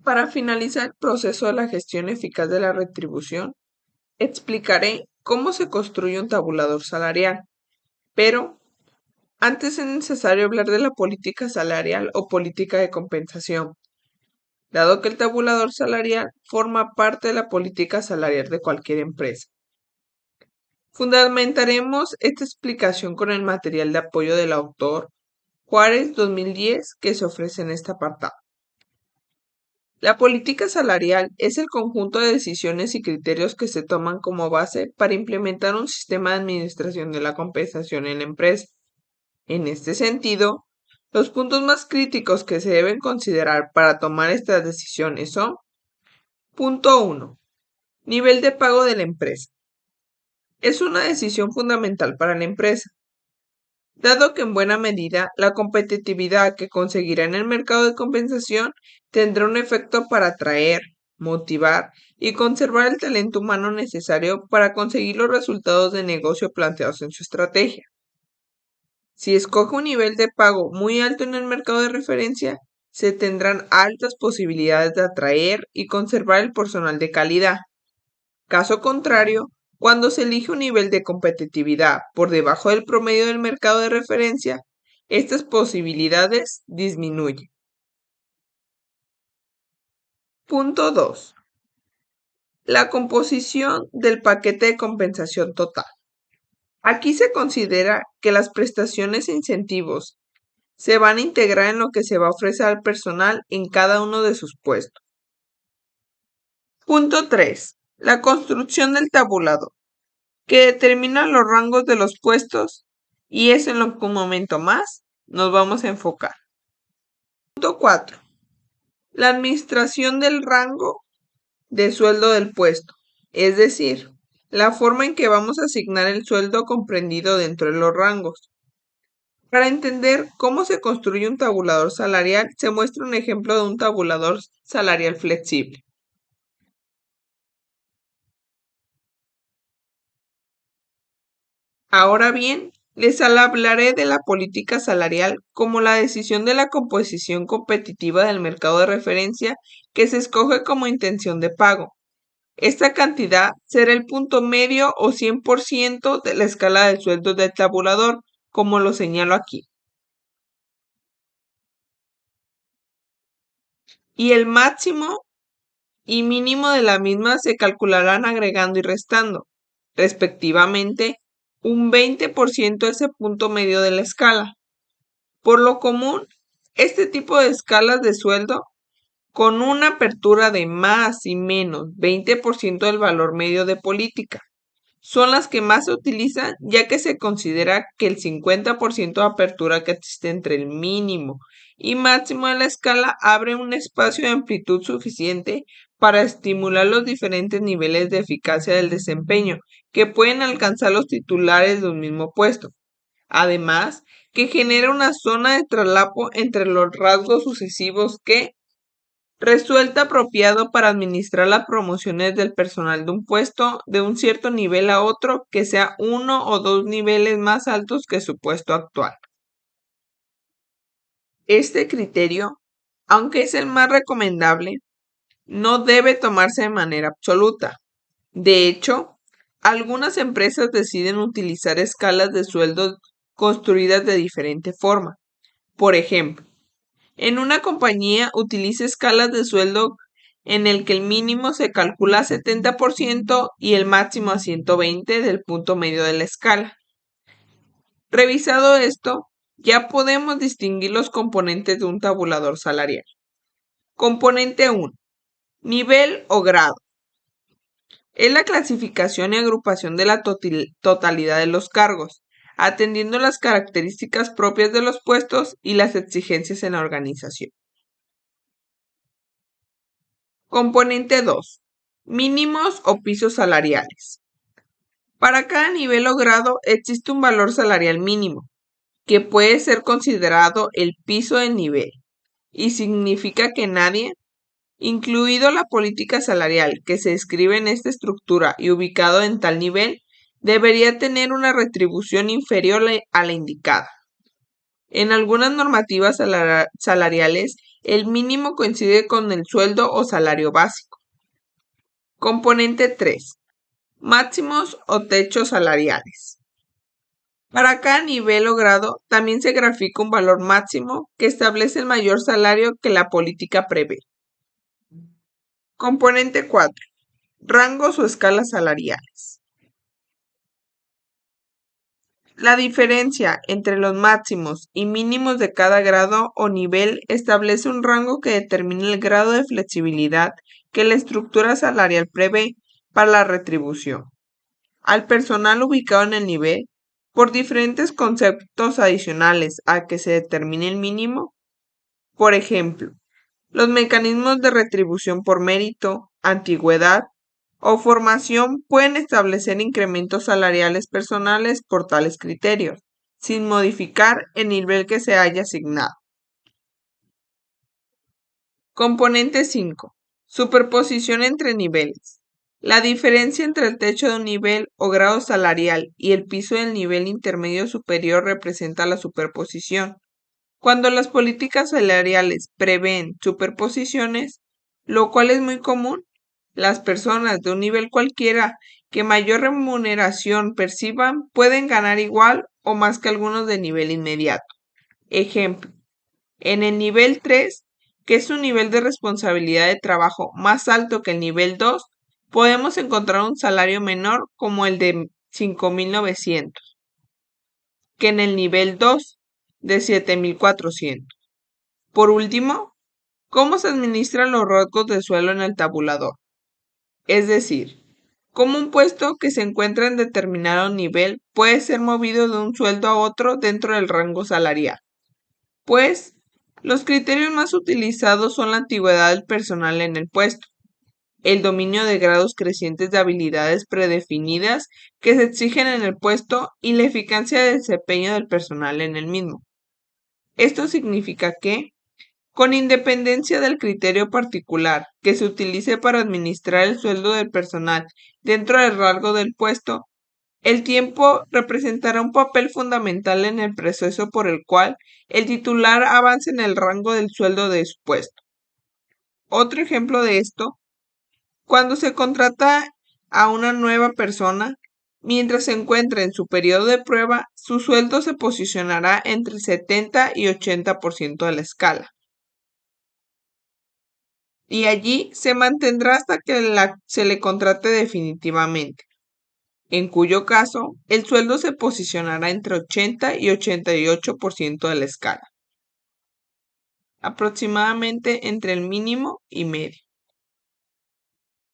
Para finalizar el proceso de la gestión eficaz de la retribución, explicaré cómo se construye un tabulador salarial, pero antes es necesario hablar de la política salarial o política de compensación, dado que el tabulador salarial forma parte de la política salarial de cualquier empresa. Fundamentaremos esta explicación con el material de apoyo del autor Juárez 2010 que se ofrece en este apartado. La política salarial es el conjunto de decisiones y criterios que se toman como base para implementar un sistema de administración de la compensación en la empresa. En este sentido, los puntos más críticos que se deben considerar para tomar estas decisiones son: punto 1. Nivel de pago de la empresa. Es una decisión fundamental para la empresa, dado que en buena medida la competitividad que conseguirá en el mercado de compensación tendrá un efecto para atraer, motivar y conservar el talento humano necesario para conseguir los resultados de negocio planteados en su estrategia. Si escoge un nivel de pago muy alto en el mercado de referencia, se tendrán altas posibilidades de atraer y conservar el personal de calidad. Caso contrario, cuando se elige un nivel de competitividad por debajo del promedio del mercado de referencia, estas posibilidades disminuyen. Punto 2. La composición del paquete de compensación total. Aquí se considera que las prestaciones e incentivos se van a integrar en lo que se va a ofrecer al personal en cada uno de sus puestos. Punto 3. La construcción del tabulador, que determina los rangos de los puestos y es en lo que un momento más nos vamos a enfocar. Punto 4. La administración del rango de sueldo del puesto, es decir, la forma en que vamos a asignar el sueldo comprendido dentro de los rangos. Para entender cómo se construye un tabulador salarial, se muestra un ejemplo de un tabulador salarial flexible. Ahora bien, les hablaré de la política salarial como la decisión de la composición competitiva del mercado de referencia que se escoge como intención de pago. Esta cantidad será el punto medio o 100% de la escala de sueldos del tabulador, como lo señalo aquí. Y el máximo y mínimo de la misma se calcularán agregando y restando, respectivamente, un 20% de ese punto medio de la escala. Por lo común, este tipo de escalas de sueldo, con una apertura de más y menos 20% del valor medio de política, son las que más se utilizan, ya que se considera que el 50% de apertura que existe entre el mínimo y máximo de la escala abre un espacio de amplitud suficiente para estimular los diferentes niveles de eficacia del desempeño que pueden alcanzar los titulares de un mismo puesto. Además, que genera una zona de traslapo entre los rasgos sucesivos que resulta apropiado para administrar las promociones del personal de un puesto de un cierto nivel a otro que sea 1 o 2 niveles más altos que su puesto actual. Este criterio, aunque es el más recomendable, no debe tomarse de manera absoluta. De hecho, algunas empresas deciden utilizar escalas de sueldos construidas de diferente forma. Por ejemplo, en una compañía utiliza escalas de sueldo en el que el mínimo se calcula a 70% y el máximo a 120 del punto medio de la escala. Revisado esto, ya podemos distinguir los componentes de un tabulador salarial. Componente 1. Nivel o grado. Es la clasificación y agrupación de la totalidad de los cargos, atendiendo las características propias de los puestos y las exigencias en la organización. Componente 2. Mínimos o pisos salariales. Para cada nivel o grado existe un valor salarial mínimo, que puede ser considerado el piso del nivel, y significa que nadie, incluido la política salarial que se describe en esta estructura y ubicado en tal nivel, debería tener una retribución inferior a la indicada. En algunas normativas salariales El mínimo coincide con el sueldo o salario básico. Componente 3. Máximos o techos salariales. Para cada nivel o grado también se grafica un valor máximo que establece el mayor salario que la política prevé. Componente 4. Rangos o escalas salariales. La diferencia entre los máximos y mínimos de cada grado o nivel establece un rango que determina el grado de flexibilidad que la estructura salarial prevé para la retribución al personal ubicado en el nivel por diferentes conceptos adicionales a que se determine el mínimo. Por ejemplo, los mecanismos de retribución por mérito, antigüedad o formación pueden establecer incrementos salariales personales por tales criterios, sin modificar el nivel que se haya asignado. Componente 5. Superposición entre niveles. La diferencia entre el techo de un nivel o grado salarial y el piso del nivel intermedio superior representa la superposición. Cuando las políticas salariales prevén superposiciones, lo cual es muy común, las personas de un nivel cualquiera que mayor remuneración perciban pueden ganar igual o más que algunos de nivel inmediato. Ejemplo, en el nivel 3, que es un nivel de responsabilidad de trabajo más alto que el nivel 2, podemos encontrar un salario menor como el de 5.900, que en el nivel 2 de 7.400. Por último, ¿cómo se administran los rasgos de suelo en el tabulador? Es decir, cómo un puesto que se encuentra en determinado nivel puede ser movido de un sueldo a otro dentro del rango salarial. Pues, los criterios más utilizados son la antigüedad del personal en el puesto, el dominio de grados crecientes de habilidades predefinidas que se exigen en el puesto y la eficacia de desempeño del personal en el mismo. Esto significa que, con independencia del criterio particular que se utilice para administrar el sueldo del personal dentro del rango del puesto, el tiempo representará un papel fundamental en el proceso por el cual el titular avance en el rango del sueldo de su puesto. Otro ejemplo de esto, cuando se contrata a una nueva persona, mientras se encuentra en su periodo de prueba, su sueldo se posicionará entre el 70 y 80% de la escala. Y allí se mantendrá hasta que se le contrate definitivamente, en cuyo caso el sueldo se posicionará entre 80 y 88% de la escala, aproximadamente entre el mínimo y medio.